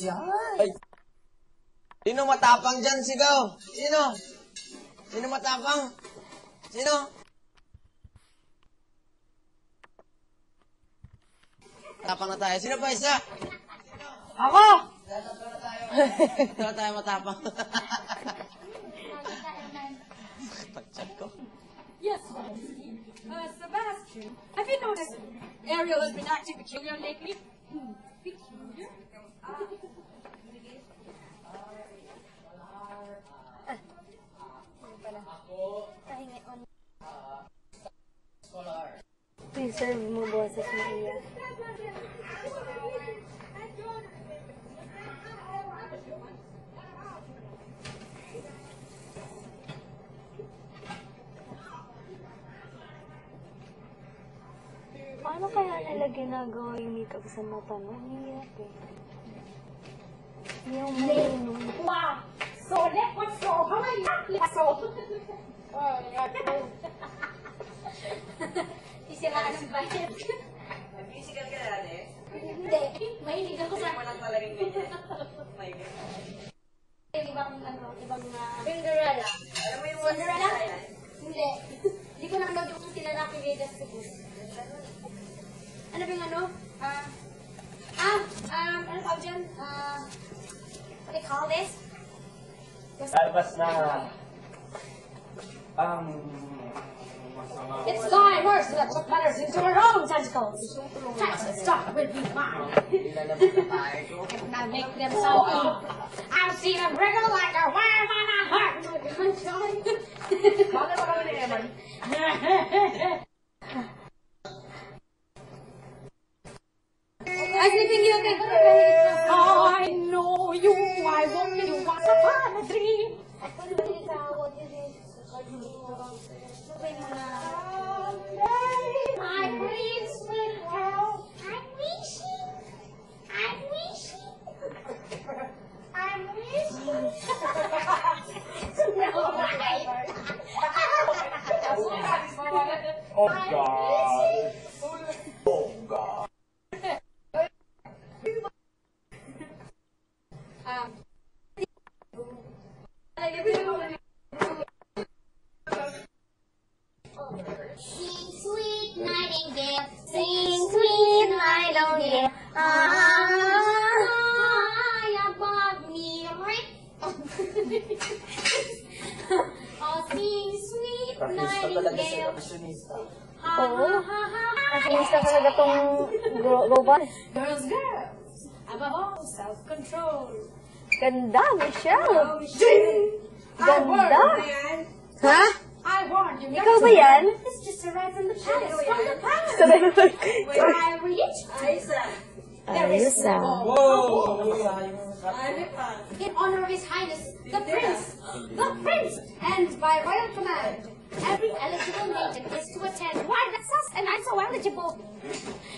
yan. Ay. Sino matapang dyan, sigaw? Sino? Sino matapang? Sino? Matapang na tayo. Sino pa isa? Ako! Sino tayo matapang? Pagchat ko. Yes, Sebastian, have you noticed Ariel has been acting peculiar lately? Peculiar? Preserve mo, boses mo iya. Paano kaya nila ginagawa yung makeup sa mata mo? Hirap eh. Yung malinong. Wow! So, what's so? How are you? So. Oh, isiraan ang budget. Nag-physical ka na, eh? Hindi. Mahilig ako sa... Walang talagang ganyan. May Ibang, Cinderella. Alam mo yung Cinderella? Hindi. Hindi ko nakanood yung sila Rocky Vegas sa bus. Ano ba yung ano? Ano tawag dyan? What do you call this? Talbas na, It's fine, worse. Let's put butters into our own tentacles. That's stuff will be fine. Now make them so eat. I've seen them wriggle like a worm on a heart. bakit ba kami ni Eman? I sleeping you okay? I know you. I want you once upon a dream. My dreams will go. I'm wishing. I'm wishing. I'm wishing. Oh God. Oh God. Sing sweet nightingale, sing sweet nightingale. Above me, right? Oh, sing sweet nightingale. Oo. Nasinista talaga tong robot. Girls, girls. Above all, self-control. Ganda, Michelle. Oh, Michelle. Ganda. Ha? I warned you. Ikaw ba yan? This just arrived from the palace. From the palace. Sabay mo. Where I reach. Ayos ah. In honor of His Highness, the Prince. The Prince. And by royal command, every eligible maiden is to attend. Why, that's us, and I'm so eligible.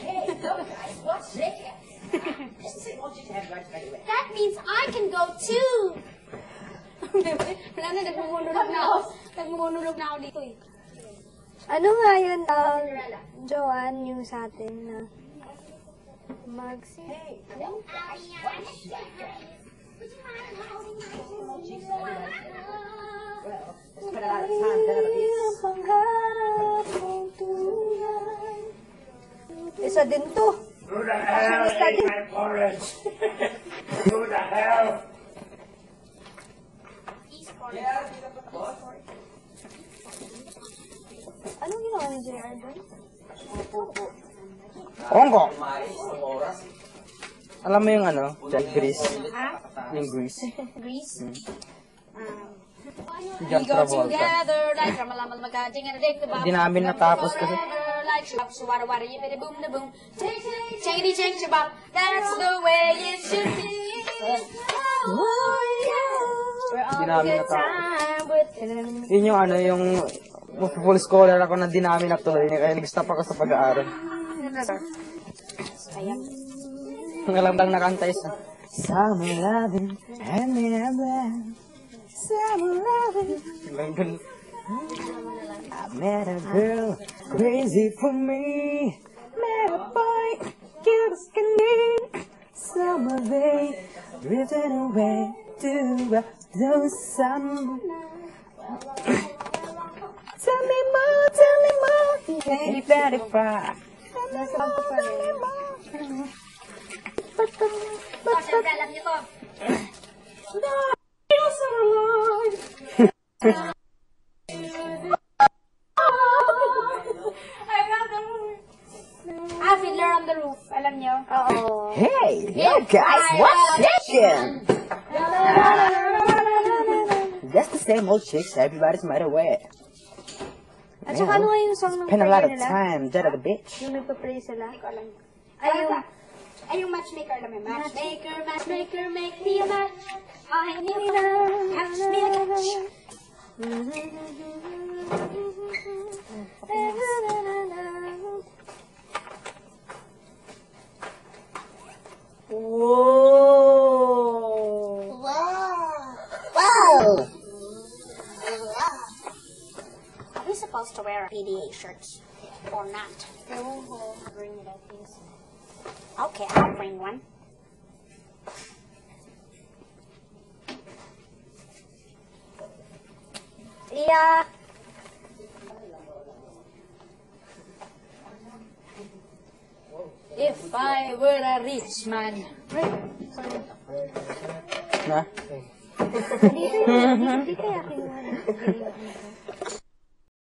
Hey, no, guys, what's this? That means I can go too. Wala na, nagmumulog na ako. Nagmumulog na ako dito eh. Ano nga yun, Joanne, yung sa atin na isa din to. Who the hell ate my porridge? Who the hell? Anong ginawa ni JR doon? Ongo. Alam mo yung ano? Grease. Yung grease. Greece. John We go Travolta. together like ramalamal magkajing and a dick the Hindi namin natapos kasi. like shubab shwara wara yippity boom da boom chingity ching shabab. That's the way it should be. Hindi namin natapos. Yun yung ano, yung full scholar ako na di namin natuloy niya. Kaya nag-stop ako sa pag-aaral. Ang alam lang nakanta isa. Summer loving, and summer loving. I met a girl crazy for me. Met a boy, cute as can be. Summer rain, drifting away to the summer. Tell me more, baby, better far. Nasa bangko pa rin. Oh, syempre, alam niyo to. Ah, Fiddler on the Roof. Alam niyo? Oo. Hey, yo guys, what's shaking? That's the same old chicks everybody's made away. At saka ano nga yung song ng Spend a lot prayer of nila? time, dead of the bitch. Yung nagpa-pray sila? Hindi ko alam. Ay, yung matchmaker alam mo. Matchmaker, matchmaker, make me a match. I need a catch me a catch. Whoa! Wow! Are we supposed to wear PDA shirts or not? Bring it up, please. Okay, I'll bring one. Yeah. If I were a rich man. Na? Dito yung, dito kaya kinuha na.